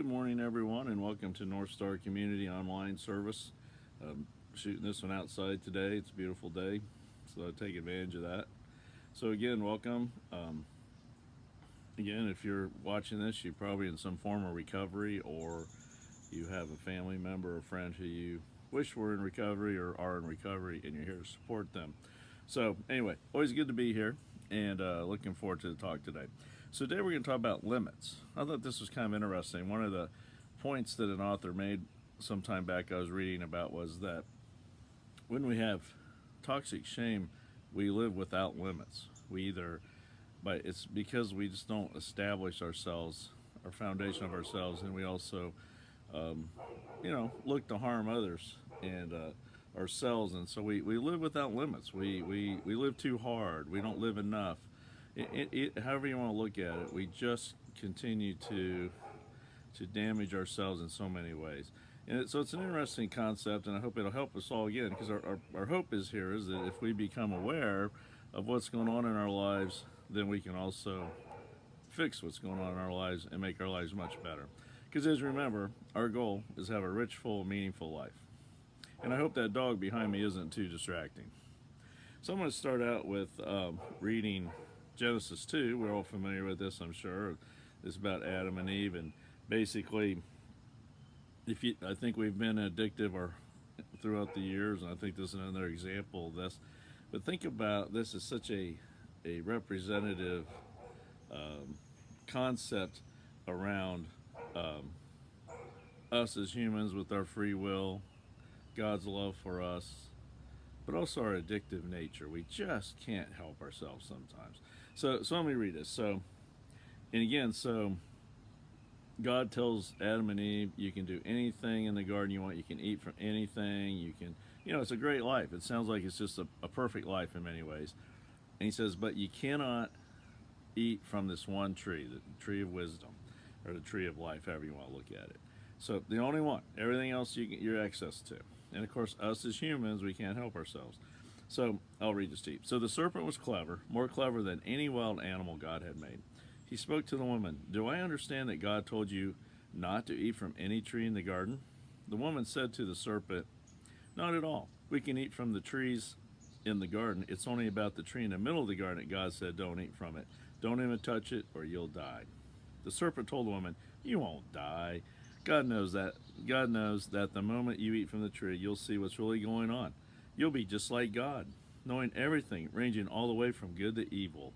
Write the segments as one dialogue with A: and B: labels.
A: Good morning, everyone, and welcome to NorthStar Community Online Service. Shooting this one outside today. It's a beautiful day, so I take advantage of that. So again, welcome. Again, if you're watching this, you're probably in some form of recovery, or you have a family member or friend who you wish were in recovery or are in recovery, and you're here to support them. So anyway, always good to be here, and looking forward to the talk today. So today we're going to talk about limits. I thought this was kind of interesting. One of the points that an author made some time back I was reading about was that when we have toxic shame, we live without limits. But it's because we just don't establish ourselves, our foundation of ourselves, and we also, look to harm others and ourselves, and so we live without limits. We live too hard. We don't live enough. However you want to look at it, we just continue to damage ourselves in so many ways. And so it's an interesting concept, and I hope it'll help us all again, because our hope is that if we become aware of what's going on in our lives, then we can also fix what's going on in our lives and make our lives much better. Because as you remember, our goal is to have a rich, full, meaningful life. And I hope that dog behind me isn't too distracting. So I'm going to start out with reading Genesis 2. We're all familiar with this, I'm sure. It's about Adam and Eve, and basically, I think we've been addictive throughout the years, and I think this is another example of this. But think about this as such a representative concept around us as humans with our free will, God's love for us, but also our addictive nature. We just can't help ourselves sometimes. So let me read this. So God tells Adam and Eve, you can do anything in the garden you want. You can eat from anything. You can, it's a great life. It sounds like it's just a perfect life in many ways. And he says, but you cannot eat from this one tree, the tree of wisdom, or the tree of life, however you want to look at it. So the only one. Everything else you're access to. And of course, us as humans, we can't help ourselves. So I'll read this to you. So the serpent was clever, more clever than any wild animal God had made. He spoke to the woman, do I understand that God told you not to eat from any tree in the garden? The woman said to the serpent, not at all. We can eat from the trees in the garden. It's only about the tree in the middle of the garden that God said don't eat from it. Don't even touch it or you'll die. The serpent told the woman, you won't die. God knows that the moment you eat from the tree, you'll see what's really going on. You'll be just like God, knowing everything, ranging all the way from good to evil.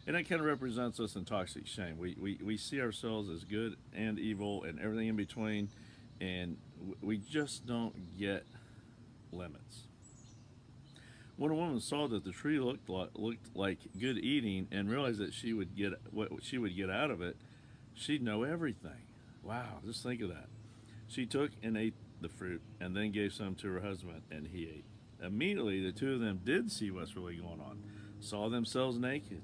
A: And that kind of represents us in toxic shame. We see ourselves as good and evil and everything in between, and we just don't get limits. When a woman saw that the tree looked like good eating and realized that she would get what she would get out of it, she'd know everything. Wow, just think of that. She took and ate the fruit and then gave some to her husband, and he ate. Immediately, the two of them did see what's really going on, saw themselves naked.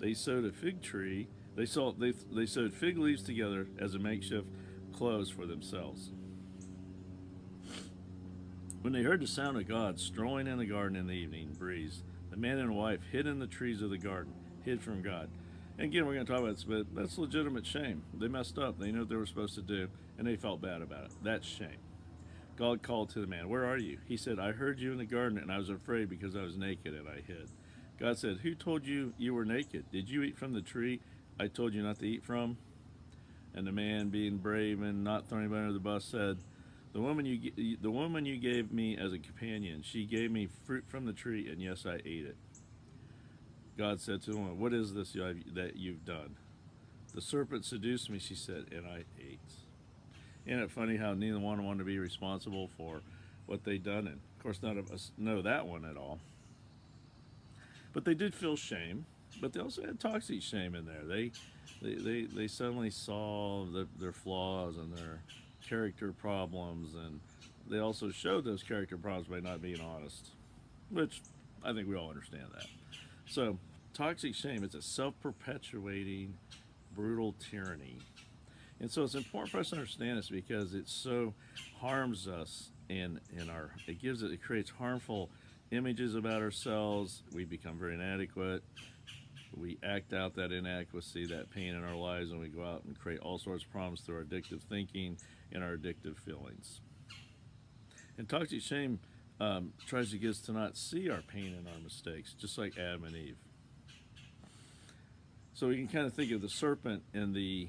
A: They sewed a fig tree. They sewed fig leaves together as a makeshift clothes for themselves. When they heard the sound of God strolling in the garden in the evening breeze, the man and wife hid in the trees of the garden, hid from God. And again, we're going to talk about this, but that's legitimate shame. They messed up. They knew what they were supposed to do, and they felt bad about it. That's shame. God called to the man, where are you? He said, I heard you in the garden, and I was afraid because I was naked, and I hid. God said, who told you you were naked? Did you eat from the tree I told you not to eat from? And the man, being brave and not throwing anybody under the bus, said, the woman you gave me as a companion, she gave me fruit from the tree, and yes, I ate it. God said to the woman, what is this that you've done? The serpent seduced me, she said, and I ate. Isn't it funny how neither one wanted to be responsible for what they'd done? And of course, none of us know that one at all. But they did feel shame, but they also had toxic shame in there. They suddenly saw their flaws and their character problems, and they also showed those character problems by not being honest, which I think we all understand that. So toxic shame is a self-perpetuating, brutal tyranny. And so it's important for us to understand this because it so harms us it creates harmful images about ourselves. We become very inadequate. We act out that inadequacy, that pain in our lives, and we go out and create all sorts of problems through our addictive thinking and our addictive feelings. And toxic shame tries to get us to not see our pain and our mistakes, just like Adam and Eve. So we can kind of think of the serpent in the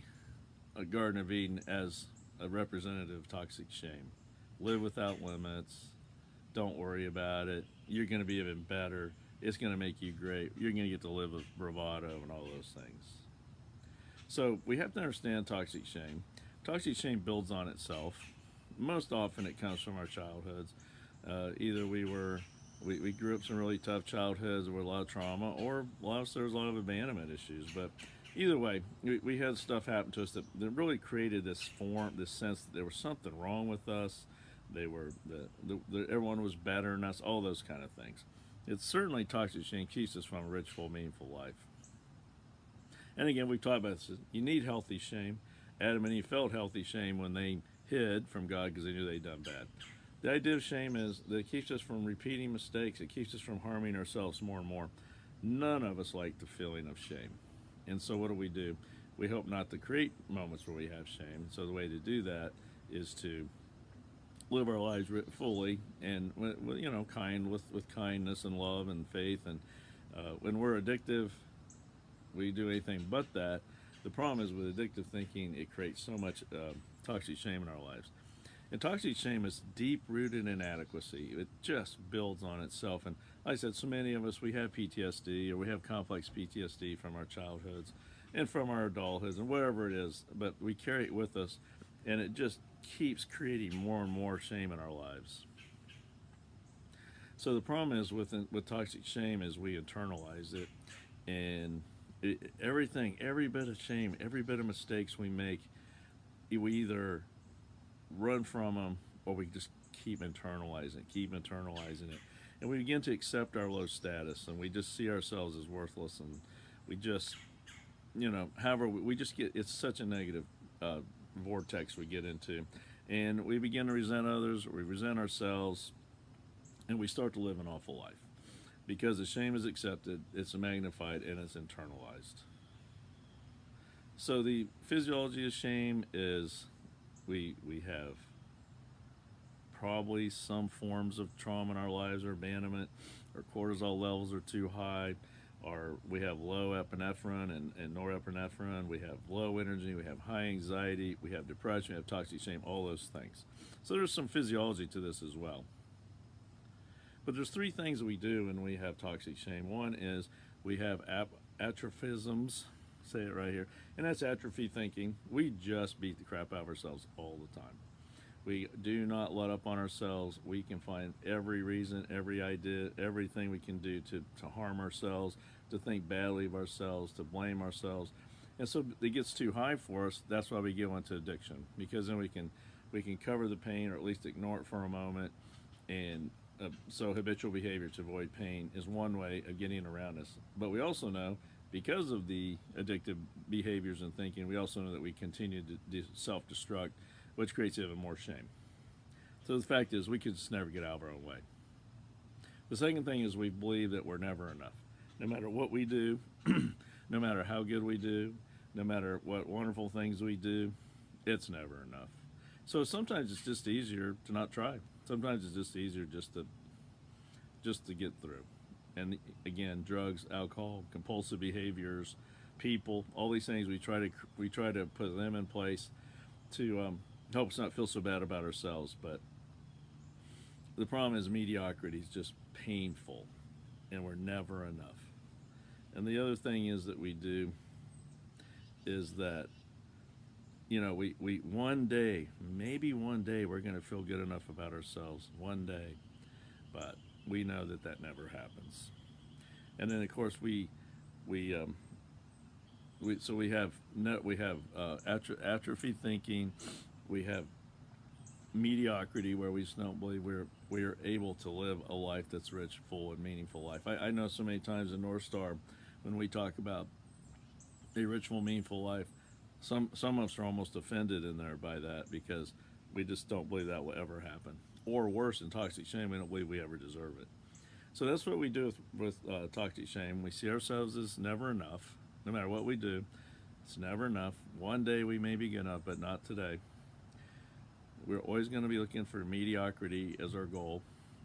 A: Garden of Eden as a representative of toxic shame. Live without limits. Don't worry about it. You're going to be even better. It's going to make you great. You're going to get to live with bravado and all those things. So we have to understand toxic shame. Toxic shame builds on itself. Most often it comes from our childhoods. Either we grew up some really tough childhoods with a lot of trauma, or there's a lot of abandonment issues. But either way, we had stuff happen to us that really created this sense that there was something wrong with us. Everyone was better than us, all those kind of things. It's certainly toxic shame keeps us from a rich, full, meaningful life. And again, we've talked about this. You need healthy shame. Adam and Eve felt healthy shame when they hid from God because they knew they'd done bad. The idea of shame is that it keeps us from repeating mistakes. It keeps us from harming ourselves more and more. None of us like the feeling of shame. And so what do? We hope not to create moments where we have shame. So the way to do that is to live our lives fully and, kind with kindness and love and faith. And when we're addictive, we do anything but that. The problem is with addictive thinking, it creates so much toxic shame in our lives. And toxic shame is deep-rooted inadequacy. It just builds on itself. And like I said, so many of us, we have PTSD, or we have complex PTSD from our childhoods and from our adulthoods and whatever it is. But we carry it with us, and it just keeps creating more and more shame in our lives. So the problem is with toxic shame is we internalize it, and every bit of shame, every bit of mistakes we make, we either run from them or we just keep internalizing it. And we begin to accept our low status, and we just see ourselves as worthless, and we just, we just get, it's such a negative vortex we get into. And we begin to resent others, we resent ourselves, and we start to live an awful life. Because the shame is accepted, it's magnified, and it's internalized. So the physiology of shame is we have probably some forms of trauma in our lives, or abandonment, or cortisol levels are too high, or we have low epinephrine and norepinephrine, we have low energy, we have high anxiety, we have depression, we have toxic shame, all those things. So there's some physiology to this as well. But there's three things we do when we have toxic shame. One is we have atrophisms, say it right here, and that's atrophy thinking. We just beat the crap out of ourselves all the time. We do not let up on ourselves. We can find every reason, every idea, everything we can do to harm ourselves, to think badly of ourselves, to blame ourselves. And so it gets too high for us. That's why we go into addiction, because then we can cover the pain, or at least ignore it for a moment. And so habitual behavior to avoid pain is one way of getting around this. But we also know, because of the addictive behaviors and thinking, we also know that we continue to self-destruct, which creates even more shame. So the fact is, we could just never get out of our own way. The second thing is we believe that we're never enough. No matter what we do, no matter how good we do, no matter what wonderful things we do, it's never enough. So sometimes it's just easier to not try. Sometimes it's just easier just to get through. And again, drugs, alcohol, compulsive behaviors, people, all these things, we try to put them in place to help us not feel so bad about ourselves. But the problem is mediocrity is just painful, and we're never enough. And the other thing is that we do is that, we one day, maybe one day, we're going to feel good enough about ourselves, one day, but we know that never happens. And then, of course, we have atrophy thinking, we have mediocrity, where we just don't believe we're able to live a life that's rich, full, and meaningful life. I know so many times in NorthStar, when we talk about a rich, full, meaningful life, some of us are almost offended in there by that, because we just don't believe that will ever happen. Or worse, in toxic shame, we don't believe we ever deserve it. So that's what we do with toxic shame. We see ourselves as never enough. No matter what we do, it's never enough. One day we may be good enough, but not today. We're always going to be looking for mediocrity as our goal.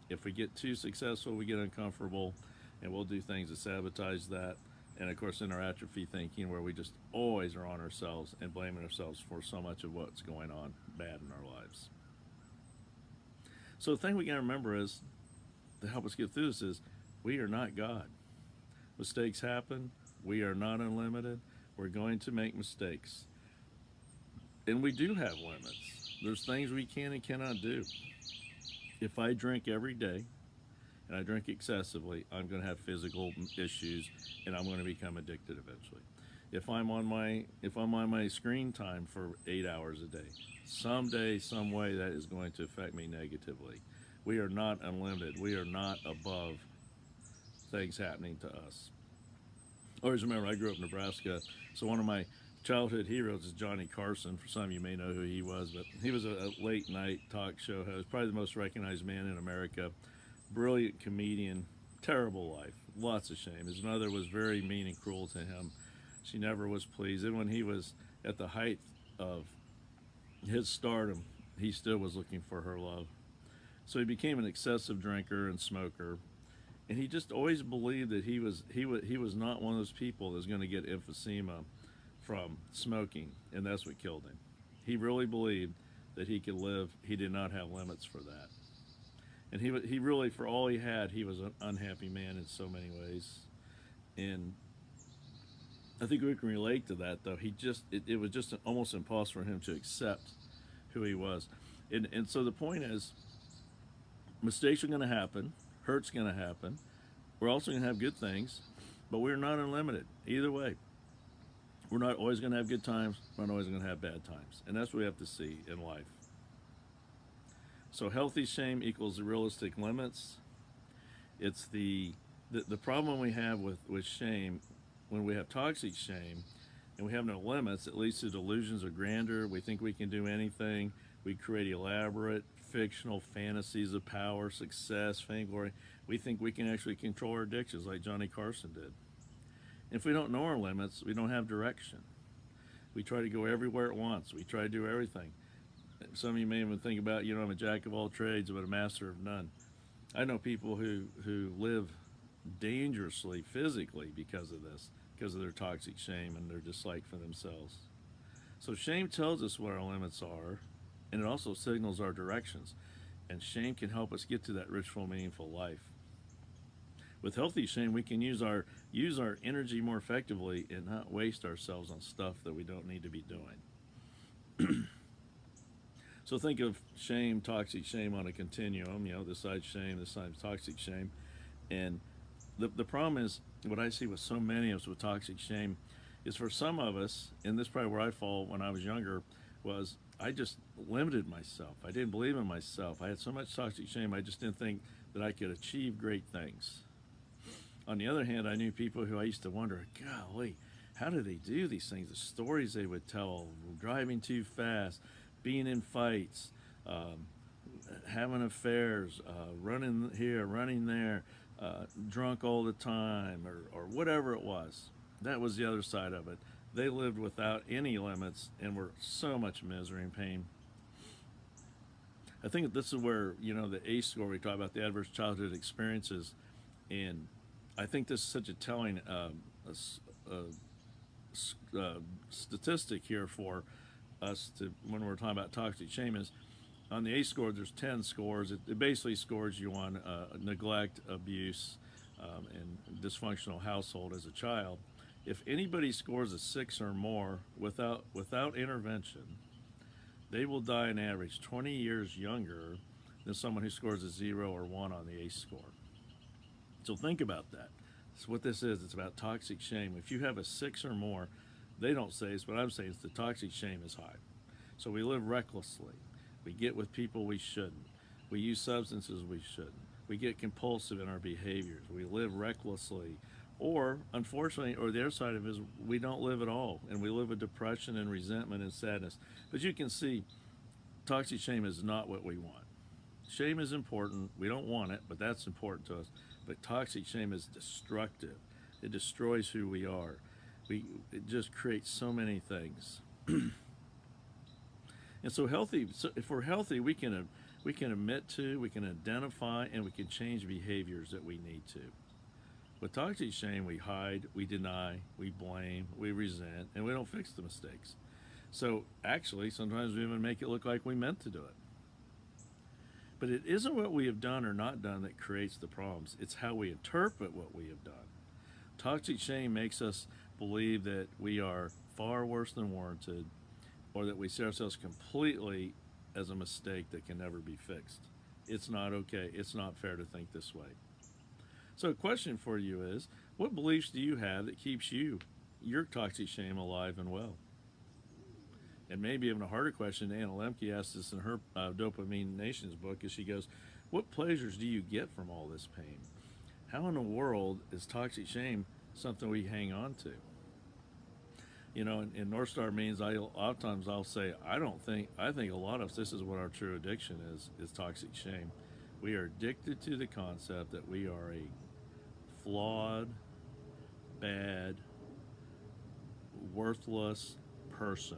A: If we get too successful, we get uncomfortable, and we'll do things to sabotage that. And of course, in our atrophy thinking, where we just always are on ourselves and blaming ourselves for so much of what's going on bad in our lives. So the thing we got to remember is, to help us get through this, is we are not God. Mistakes happen. We are not unlimited. We're going to make mistakes. And we do have limits. There's things we can and cannot do. If I drink every day, and I drink excessively, I'm going to have physical issues, and I'm going to become addicted eventually. If I'm on my screen time for 8 hours a day, someday, some way, that is going to affect me negatively. We are not unlimited. We are not above things happening to us. I always remember, I grew up in Nebraska, so one of my childhood heroes is Johnny Carson. For some of you may know who he was, but he was a late night talk show host, probably the most recognized man in America. Brilliant comedian, terrible life, lots of shame. His mother was very mean and cruel to him. She never was pleased. And when he was at the height of his stardom, he still was looking for her love. So he became an excessive drinker and smoker. And he just always believed that he was not one of those people that's going to get emphysema from smoking, and that's what killed him. He really believed that he could live. He did not have limits for that. And he really, for all he had, he was an unhappy man in so many ways. And I think we can relate to that, though. It was just almost impossible for him to accept who he was. And so the point is, mistakes are going to happen. Hurt's going to happen. We're also going to have good things, but we're not unlimited either way. We're not always going to have good times. We're not always going to have bad times. And that's what we have to see in life. So healthy shame equals the realistic limits. It's the problem we have with shame, when we have toxic shame and we have no limits, it leads to delusions of grandeur. We think we can do anything. We create elaborate fictional fantasies of power, success, fame, glory. We think we can actually control our addictions like Johnny Carson did. If we don't know our limits, we don't have direction. We try to go everywhere at once. We try to do everything. Some of you may even think about, I'm a jack of all trades, but a master of none. I know people who live dangerously physically because of this, because of their toxic shame and their dislike for themselves. So shame tells us what our limits are, and it also signals our directions. And shame can help us get to that rich, full, meaningful life. With healthy shame, we can use our energy more effectively and not waste ourselves on stuff that we don't need to be doing. So think of shame, toxic shame on a continuum. This side's shame, this side's toxic shame. And the problem is, what I see with so many of us with toxic shame is, for some of us, and this is probably where I fall when I was younger, was I just limited myself. I didn't believe in myself. I had so much toxic shame, I just didn't think that I could achieve great things. On the other hand, I knew people who I used to wonder, golly, how do they do these things? The stories they would tell, driving too fast, being in fights, having affairs, running here, running there, drunk all the time, or whatever it was. That was the other side of it. They lived without any limits and were so much misery and pain. I think that this is where, the ACE score, we talk about the adverse childhood experiences, and I think this is such a telling statistic here for us when we're talking about toxic shame, is on the ACE score, there's 10 scores. It basically scores you on neglect, abuse, and dysfunctional household as a child. If anybody scores a 6 or more without intervention, they will die on average 20 years younger than someone who scores a 0 or 1 on the ACE score. So think about that. That's what this is. It's about toxic shame. If you have a 6 or more, they don't say it's what I'm saying. It's the toxic shame is high. So we live recklessly. We get with people we shouldn't. We use substances we shouldn't. We get compulsive in our behaviors. We live recklessly. Or, unfortunately, or the other side of it is we don't live at all, and we live with depression and resentment and sadness. But you can see, toxic shame is not what we want. Shame is important. We don't want it, but that's important to us. But toxic shame is destructive. It destroys who we are. It just creates so many things. And so if we're healthy, we can admit to, we can identify, and we can change behaviors that we need to. With toxic shame, we hide, we deny, we blame, we resent, and we don't fix the mistakes. So actually, sometimes we even make it look like we meant to do it. But it isn't what we have done or not done that creates the problems. It's how we interpret what we have done. Toxic shame makes us believe that we are far worse than warranted, or that we see ourselves completely as a mistake that can never be fixed. It's not okay. It's not fair to think this way. So a question for you is, what beliefs do you have that keeps your toxic shame alive and well? And maybe even a harder question, Anna Lemke asked this in her Dopamine Nations book, is she goes, what pleasures do you get from all this pain? How in the world is toxic shame something we hang on to? You know, in NorthStar means oftentimes I'll say, I think a lot of this is what our true addiction is toxic shame. We are addicted to the concept that we are a flawed, bad, worthless person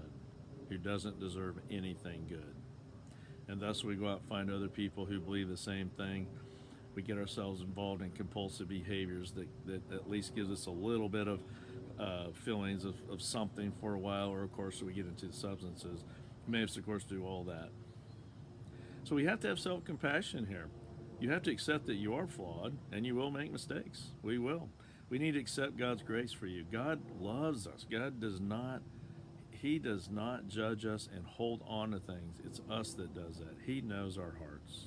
A: who doesn't deserve anything good. And thus we go out and find other people who believe the same thing. We get ourselves involved in compulsive behaviors that at least gives us a little bit of feelings of something for a while, or of course we get into the substances. May of course do all that. So we have to have self-compassion here. You have to accept that you are flawed and you will make mistakes. We will. We need to accept God's grace for you. God loves us. He does not judge us and hold on to things. It's us that does that. He knows our hearts.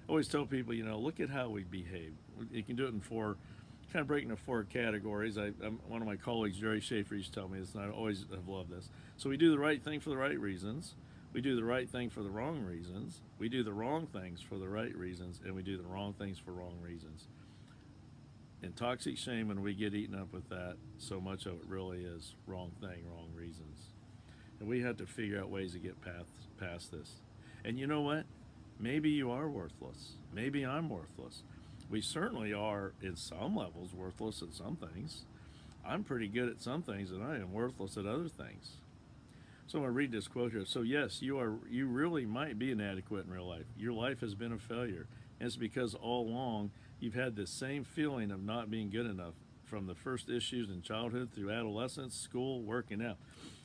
A: I always tell people, look at how we behave. You can do it in kind of breaking into 4 categories. One of my colleagues, Jerry Schaefer, used to tell me this, and I always have loved this. So we do the right thing for the right reasons. We do the right thing for the wrong reasons. We do the wrong things for the right reasons, and we do the wrong things for wrong reasons. In toxic shame, when we get eaten up with that, so much of it really is wrong thing, wrong reasons. And we have to figure out ways to get past this. And you know what? Maybe you are worthless. Maybe I'm worthless. We certainly are, in some levels, worthless at some things. I'm pretty good at some things, and I am worthless at other things. So I'm going to read this quote here. So yes, you really might be inadequate in real life. Your life has been a failure. And it's because all along you've had this same feeling of not being good enough, from the first issues in childhood through adolescence, school, working out.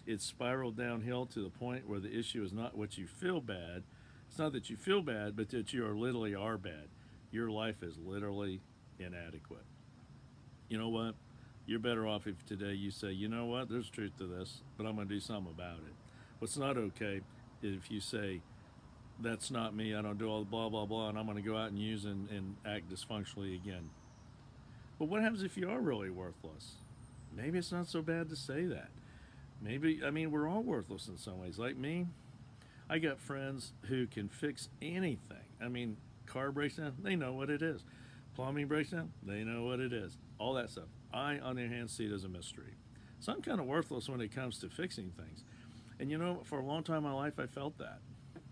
A: It's spiraled downhill to the point where the issue is not what you feel bad. It's not that you feel bad, but that you literally are bad. Your life is literally inadequate. You know what? You're better off if today you say, you know what, there's truth to this, but I'm going to do something about it. What's not okay is if you say, that's not me, I don't do all the blah, blah, blah, and I'm going to go out and use and act dysfunctionally again. But what happens if you are really worthless? Maybe it's not so bad to say that. We're all worthless in some ways. Like me, I got friends who can fix anything. Car breaks down, they know what it is. Plumbing breaks down, they know what it is. All that stuff. I, on the other hand, see it as a mystery. So I'm kind of worthless when it comes to fixing things. And for a long time in my life, I felt that.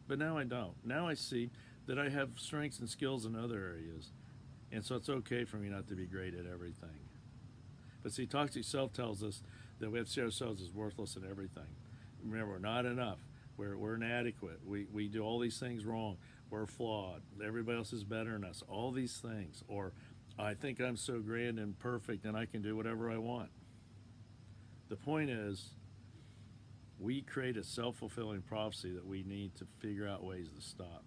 A: But now I don't. Now I see that I have strengths and skills in other areas. And so it's okay for me not to be great at everything. But see, toxic self tells us that we have to see ourselves as worthless in everything. Remember, we're not enough. We're inadequate. We do all these things wrong. We're flawed. Everybody else is better than us. All these things. Or I think I'm so grand and perfect and I can do whatever I want. The point is, we create a self-fulfilling prophecy that we need to figure out ways to stop.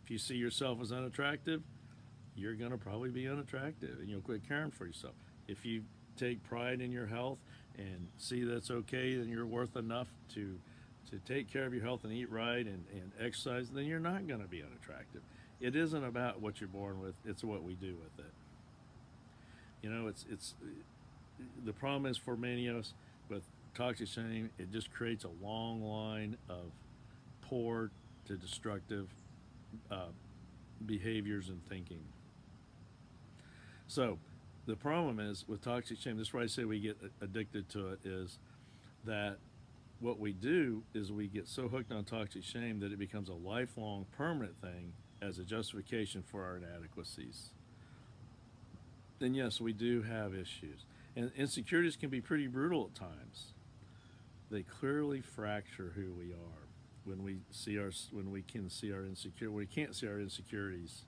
A: If you see yourself as unattractive, you're going to probably be unattractive and you'll quit caring for yourself. If you take pride in your health and see that's okay, then you're worth enough to take care of your health and eat right and exercise, then you're not going to be unattractive. It isn't about what you're born with, it's what we do with it. It's the problem is for many of us with toxic shame, it just creates a long line of poor to destructive behaviors and thinking. So the problem is with toxic shame, this is why I say we get addicted to it, is that what we do is we get so hooked on toxic shame that it becomes a lifelong permanent thing as a justification for our inadequacies, then yes, we do have issues. And insecurities can be pretty brutal at times. They clearly fracture who we are when we can't see our insecurities.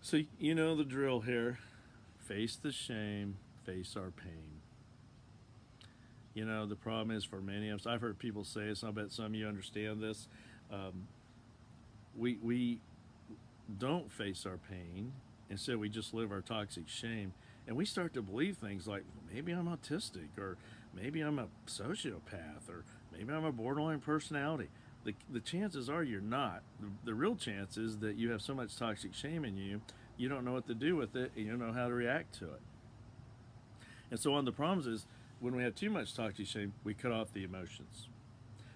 A: So you know the drill here. Face the shame, face our pain. You know, the problem is for many of us, I've heard people say this, and I bet some of you understand this. We don't face our pain. Instead, we just live our toxic shame. And we start to believe things like, maybe I'm autistic, or maybe I'm a sociopath, or maybe I'm a borderline personality. The chances are you're not. The real chance is that you have so much toxic shame in you, you don't know what to do with it, and you don't know how to react to it. And so one of the problems is, when we have too much toxic shame, we cut off the emotions.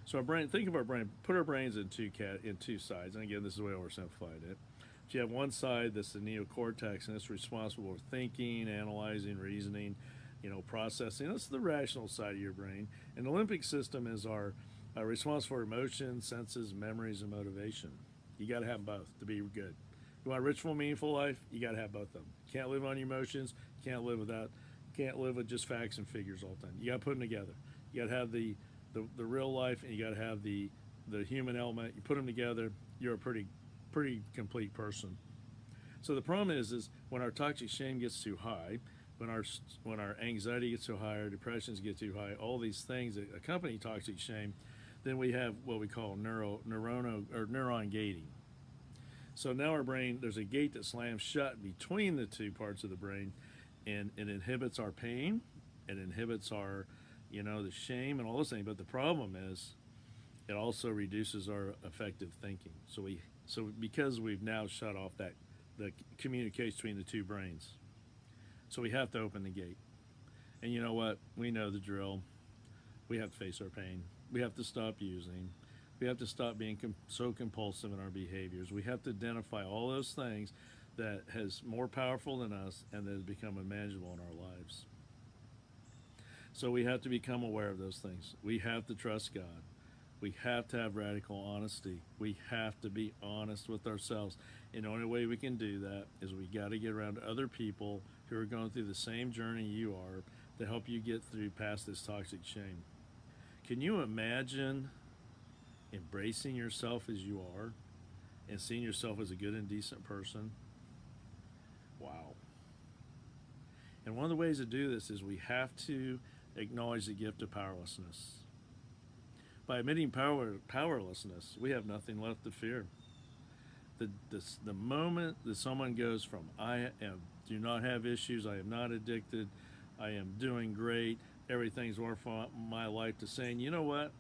A: So our brain, think of our brain, put our brains in two sides. And again, this is the way I oversimplified it. So you have one side that's the neocortex, and it's responsible for thinking, analyzing, reasoning, processing. That's the rational side of your brain. And the limbic system is our responsible for emotions, senses, memories, and motivation. You got to have both to be good. You want a rich, full, meaningful life, you got to have both of them. You can't live on your emotions. You can't live with just facts and figures all the time. You got to put them together. You got to have the real life, and you got to have the human element. You put them together, you're a pretty complete person. So the problem is when our toxic shame gets too high, when our anxiety gets too high, our depressions get too high, all these things that accompany toxic shame, then we have what we call neuron gating. So now our brain, there's a gate that slams shut between the two parts of the brain, and it inhibits our pain, it inhibits our, the shame and all those things. But the problem is, it also reduces our effective thinking. So because we've now shut off the communication between the two brains, so we have to open the gate. And you know what? We know the drill. We have to face our pain. We have to stop using. We have to stop being so compulsive in our behaviors. We have to identify all those things that is more powerful than us and that has become unmanageable in our lives. So we have to become aware of those things. We have to trust God. We have to have radical honesty. We have to be honest with ourselves. And the only way we can do that is we got to get around other people who are going through the same journey you are to help you get through past this toxic shame. Can you imagine embracing yourself as you are and seeing yourself as a good and decent person? Wow. And one of the ways to do this is we have to acknowledge the gift of powerlessness. By admitting powerlessness, we have nothing left to fear. The moment that someone goes from do not have issues, I am not addicted, I am doing great, everything's working my life, to saying, you know what?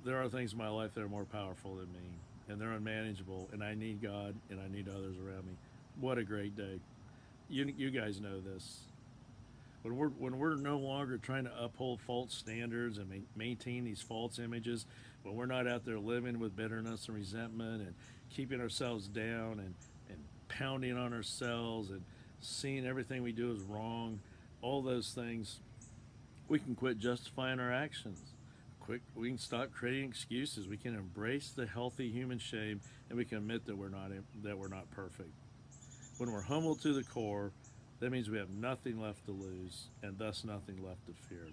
A: There are things in my life that are more powerful than me, and they're unmanageable, and I need God, and I need others around me. What a great day. You guys know this. When we're no longer trying to uphold false standards and maintain these false images, when we're not out there living with bitterness and resentment and keeping ourselves down and pounding on ourselves and seeing everything we do as wrong, all those things, we can quit justifying our actions. We can stop creating excuses. We can embrace the healthy human shame, and we can admit that we're not perfect. When we're humble to the core, that means we have nothing left to lose, and thus nothing left to fear.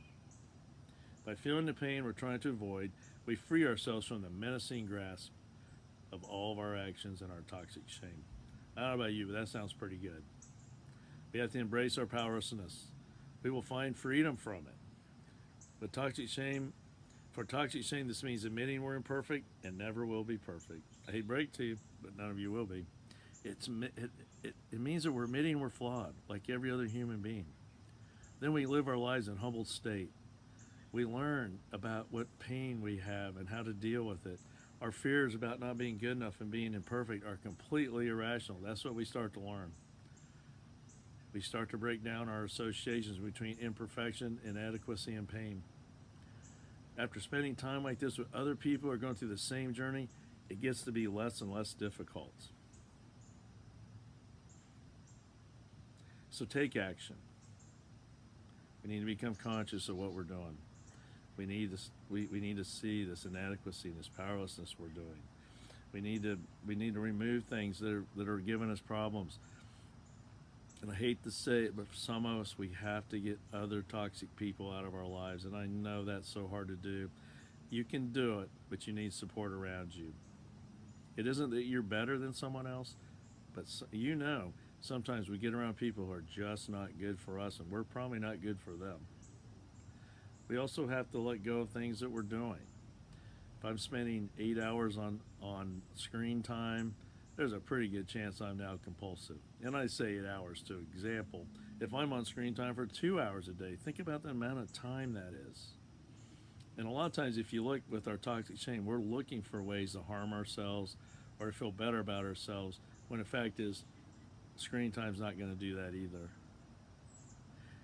A: By feeling the pain we're trying to avoid, we free ourselves from the menacing grasp of all of our actions and our toxic shame. I don't know about you, but that sounds pretty good. We have to embrace our powerlessness. We will find freedom from it. For toxic shame, this means admitting we're imperfect and never will be perfect. I hate to break to you, but none of you will be. It means that we're admitting we're flawed, like every other human being. Then we live our lives in humble state. We learn about what pain we have and how to deal with it. Our fears about not being good enough and being imperfect are completely irrational. That's what we start to learn. We start to break down our associations between imperfection, inadequacy, and pain. After spending time like this with other people who are going through the same journey, it gets to be less and less difficult. So take action. We need to become conscious of what we're doing. We need to see this inadequacy, this powerlessness we're doing. We need to remove things that are giving us problems. And I hate to say it, but for some of us, we have to get other toxic people out of our lives. And I know that's so hard to do. You can do it, but you need support around you. It isn't that you're better than someone else, but sometimes we get around people who are just not good for us, and we're probably not good for them. We also have to let go of things that we're doing. If I'm spending 8 hours on screen time, there's a pretty good chance I'm now compulsive. And I say 8 hours to example. If I'm on screen time for 2 hours a day, think about the amount of time that is. And a lot of times, if you look with our toxic shame, we're looking for ways to harm ourselves or to feel better about ourselves, when the fact is, screen time's not going to do that either.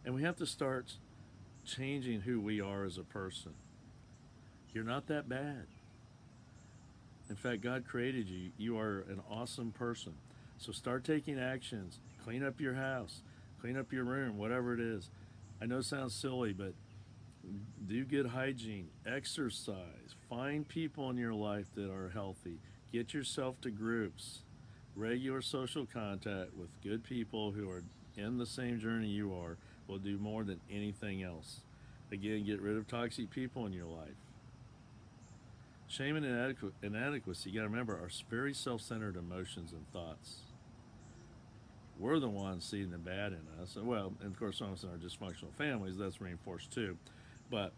A: And we have to start changing who we are as a person. You're not that bad. In fact, God created you. You are an awesome person. So start taking actions. Clean up your house. Clean up your room, whatever it is. I know it sounds silly, but do good hygiene. Exercise. Find people in your life that are healthy. Get yourself to groups. Regular social contact with good people who are in the same journey you are will do more than anything else. Again, get rid of toxic people in your life. Shame and inadequacy, you got to remember, are very self-centered emotions and thoughts. We're the ones seeing the bad in us. Well, and of course, some of us in our dysfunctional families, that's reinforced too. But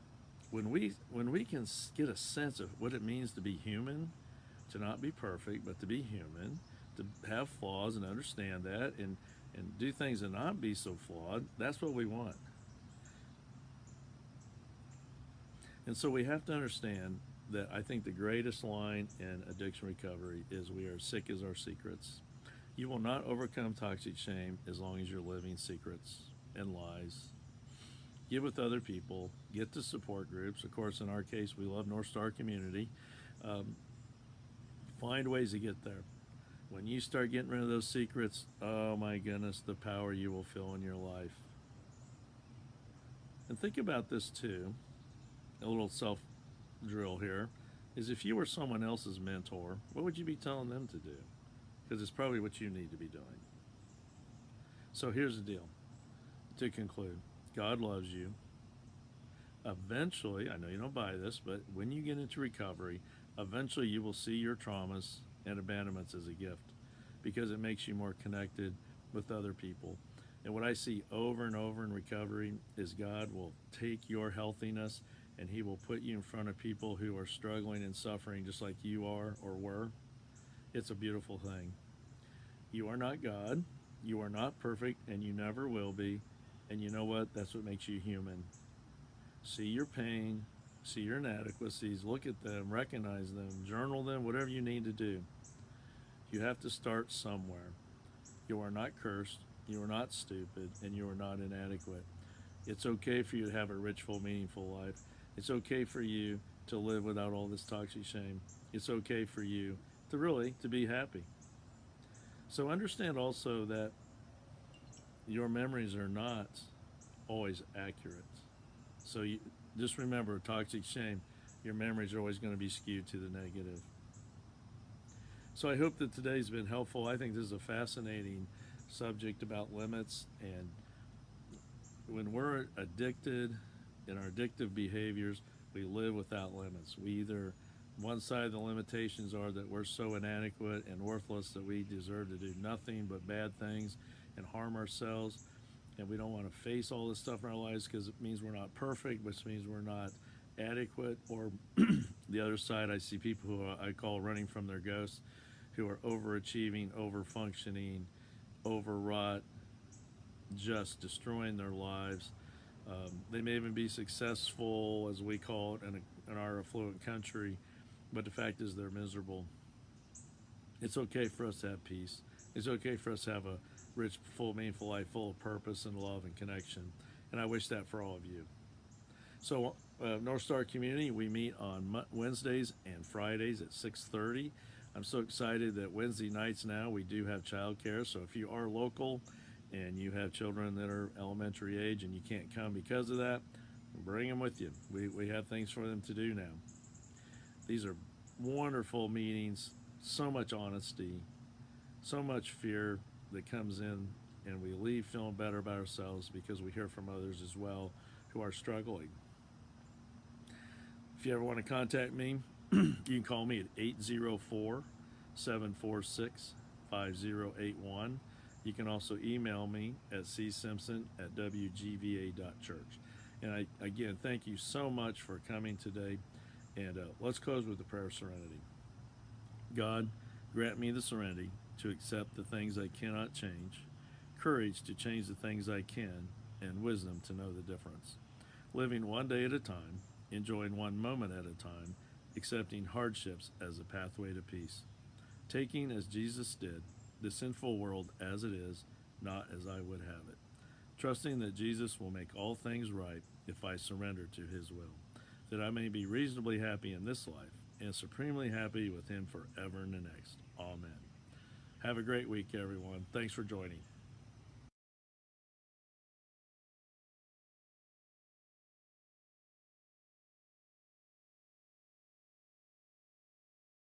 A: when we can get a sense of what it means to be human, to not be perfect, but to be human, to have flaws and understand that, and do things and not be so flawed, that's what we want. And so we have to understand that I think the greatest line in addiction recovery is we are sick as our secrets. You will not overcome toxic shame as long as you're living secrets and lies. Get with other people. Get to support groups. Of course, in our case, we love NorthStar Community. Find ways to get there. When you start getting rid of those secrets, oh my goodness, the power you will feel in your life. And think about this too, a little self-drill here, is if you were someone else's mentor, what would you be telling them to do? Because it's probably what you need to be doing. So here's the deal. To conclude, God loves you. Eventually, I know you don't buy this, but when you get into recovery, eventually you will see your traumas and abandonments as a gift, because it makes you more connected with other people. And what I see over and over in recovery is God will take your healthiness and he will put you in front of people who are struggling and suffering just like you are or were. It's a beautiful thing. You are not God. You are not perfect, and you never will be. And you know what? That's what makes you human. See your pain, see your inadequacies, look at them, recognize them, journal them, whatever you need to do. You have to start somewhere. You are not cursed, you are not stupid, and you are not inadequate. It's okay for you to have a rich, full, meaningful life. It's okay for you to live without all this toxic shame. It's okay for you to be happy. So understand also that your memories are not always accurate. So just remember, toxic shame, your memories are always going to be skewed to the negative. So I hope that today's been helpful. I think this is a fascinating subject about limits. And when we're addicted in our addictive behaviors, we live without limits. We either, one side of the limitations are that we're so inadequate and worthless that we deserve to do nothing but bad things and harm ourselves. And we don't want to face all this stuff in our lives because it means we're not perfect, which means we're not adequate. Or the other side, I see people who I call running from their ghosts, who are overachieving, over-functioning, overwrought, just destroying their lives. They may even be successful, as we call it, in our affluent country, but the fact is they're miserable. It's okay for us to have peace. It's okay for us to have a rich, full, meaningful life full of purpose and love and connection. And I wish that for all of you. So NorthStar Community, we meet on Wednesdays and Fridays at 6:30. I'm so excited that Wednesday nights now we do have childcare. So if you are local and you have children that are elementary age and you can't come because of that, bring them with you. We have things for them to do now. These are wonderful meetings. so much honesty, so much fear that comes in, and we leave feeling better about ourselves because we hear from others as well who are struggling. If you ever want to contact me, you can call me at 804-746-5081. You can also email me at csimpson@wgva.church. And again, thank you so much for coming today. And let's close with a prayer of serenity. God, grant me the serenity to accept the things I cannot change, courage to change the things I can, and wisdom to know the difference. Living one day at a time, enjoying one moment at a time, accepting hardships as a pathway to peace. Taking, as Jesus did, the sinful world as it is, not as I would have it. Trusting that Jesus will make all things right if I surrender to his will, that I may be reasonably happy in this life and supremely happy with him forever in the next. Amen. Have a great week, everyone. Thanks for joining.